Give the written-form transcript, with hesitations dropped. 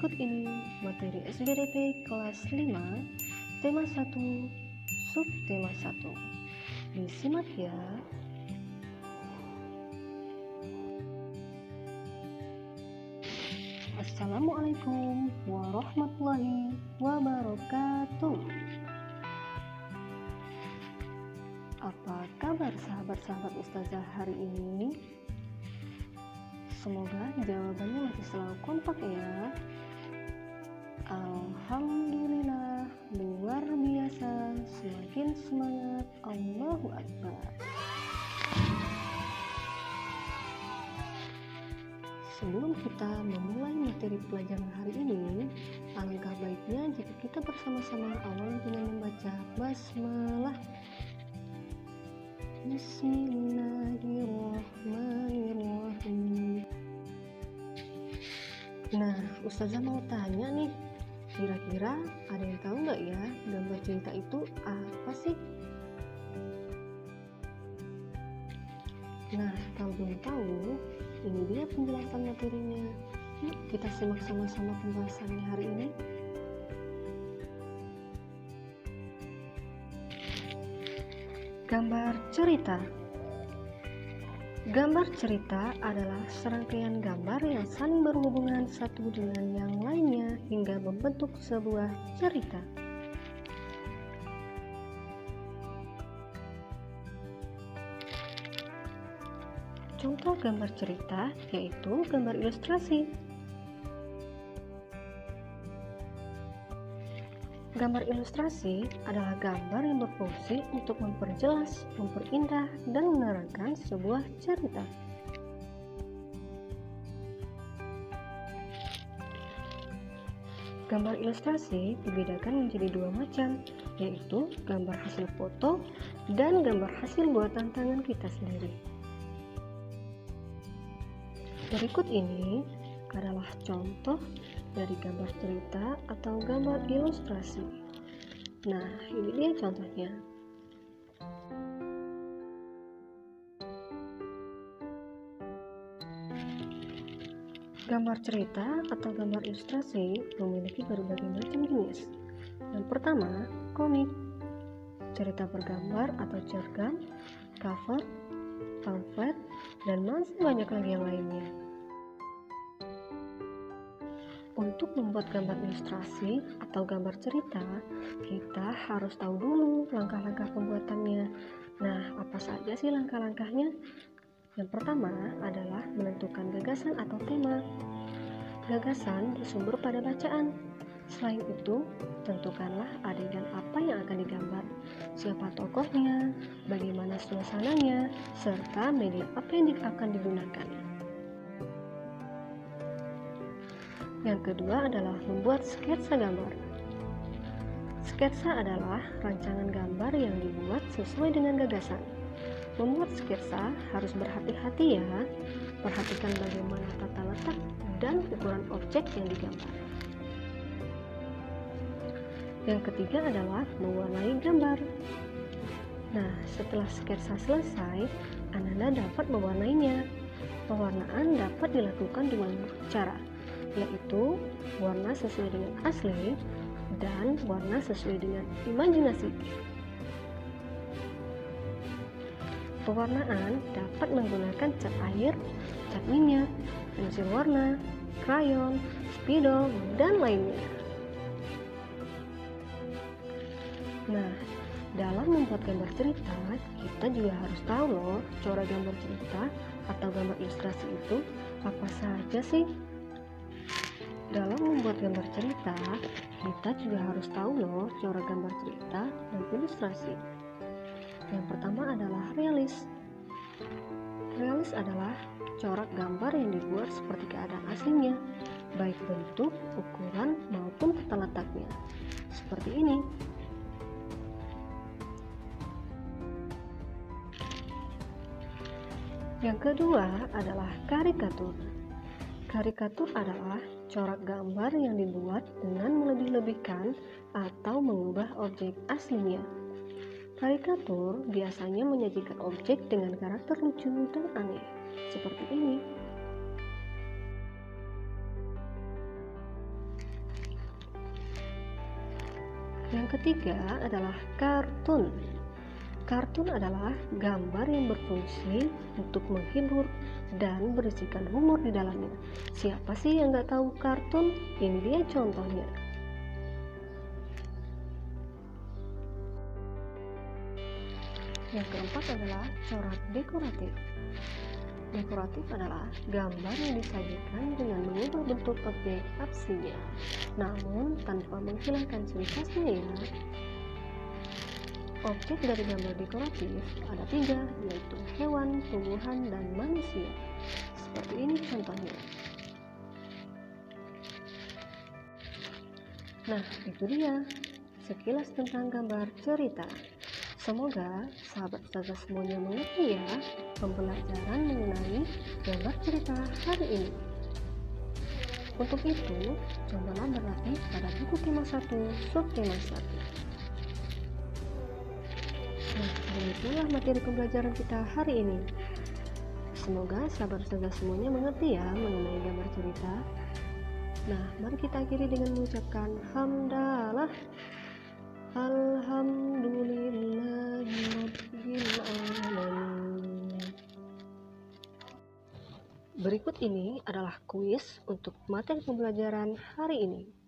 Berikut ini materi SBDP kelas 5, tema 1, subtema 1. Disimak ya. Assalamualaikum warahmatullahi wabarakatuh. Apa kabar sahabat-sahabat Ustazah hari ini? Semoga jawabannya masih selalu kompak ya. Alhamdulillah, luar biasa, semakin semangat, Allahu Akbar. Sebelum kita memulai materi pelajaran hari ini, alangkah baiknya jika kita bersama-sama awali dengan membaca basmalah. Bismillahirrahmanirrahim. Nah, Ustazah mau tanya nih, kira-kira ada yang tahu nggak ya gambar cerita itu apa sih? Nah, kalau belum tahu, ini dia penjelasan materinya. Yuk kita simak sama-sama pembahasannya hari ini. Gambar cerita. Gambar cerita adalah serangkaian gambar yang saling berhubungan satu dengan yang lainnya hingga membentuk sebuah cerita. Contoh gambar cerita yaitu gambar ilustrasi. Gambar ilustrasi adalah gambar yang berfungsi untuk memperjelas, memperindah, dan menerangkan sebuah cerita. Gambar ilustrasi dibedakan menjadi dua macam, yaitu gambar hasil foto dan gambar hasil buatan tangan kita sendiri. Berikut ini adalah contoh dari gambar cerita atau gambar ilustrasi. Nah, ini dia contohnya. Gambar cerita atau gambar ilustrasi memiliki berbagai macam jenis. Yang pertama, komik, cerita bergambar atau cergam, cover, pamflet, dan masih banyak lagi yang lainnya. Untuk membuat gambar ilustrasi atau gambar cerita, kita harus tahu dulu langkah-langkah pembuatannya. Nah, apa saja sih langkah-langkahnya? Yang pertama adalah menentukan gagasan atau tema. Gagasan bersumber pada bacaan. Selain itu, tentukanlah adegan apa yang akan digambar, siapa tokohnya, bagaimana suasananya, serta media apa yang akan digunakan. Yang kedua adalah membuat sketsa gambar. Sketsa adalah rancangan gambar yang dibuat sesuai dengan gagasan. Membuat sketsa harus berhati-hati ya, perhatikan bagaimana tata letak dan ukuran objek yang digambar. Yang ketiga adalah mewarnai gambar. Nah, setelah sketsa selesai, Anda dapat mewarnainya. Pewarnaan dapat dilakukan dengan cara, yaitu warna sesuai dengan asli dan warna sesuai dengan imajinasi. Pewarnaan dapat menggunakan cat air, cat minyak, pensil warna, krayon, spidol, dan lainnya. Nah, dalam membuat gambar cerita, kita juga harus tahu loh corak gambar cerita atau gambar ilustrasi itu apa saja sih. Dalam membuat gambar cerita, kita juga harus tahu loh corak gambar cerita dan ilustrasi. Yang pertama adalah realis. Realis adalah corak gambar yang dibuat seperti keadaan aslinya, baik bentuk, ukuran, maupun tata letaknya. Seperti ini. Yang kedua adalah karikatur. Karikatur adalah corak gambar yang dibuat dengan melebih-lebihkan atau mengubah objek aslinya. Karikatur biasanya menyajikan objek dengan karakter lucu dan aneh, seperti ini. Yang ketiga adalah kartun. Kartun adalah gambar yang berfungsi untuk menghibur dan berisikan humor di dalamnya. Siapa sih yang nggak tahu kartun? Ini dia contohnya. Yang keempat adalah corak dekoratif. Dekoratif adalah gambar yang disajikan dengan mengubah bentuk objek aslinya, namun tanpa menghilangkan ciri khasnya ya. Objek dari gambar dekoratif ada 3, yaitu hewan, tumbuhan, dan manusia. Seperti ini contohnya. Nah, itu dia sekilas tentang gambar cerita. Semoga sahabat ustazah semuanya mengerti ya pembelajaran mengenai gambar cerita hari ini. Untuk itu, cobalah berlatih pada buku tema 1, subtema 1. Nah, demikianlah materi pembelajaran kita hari ini. Semoga sahabat ustazah semuanya mengerti ya mengenai gambar cerita. Nah, mari kita akhiri dengan mengucapkan hamdalah. Alhamdulillahirabbil alamin. Berikut ini adalah kuis untuk materi pembelajaran hari ini.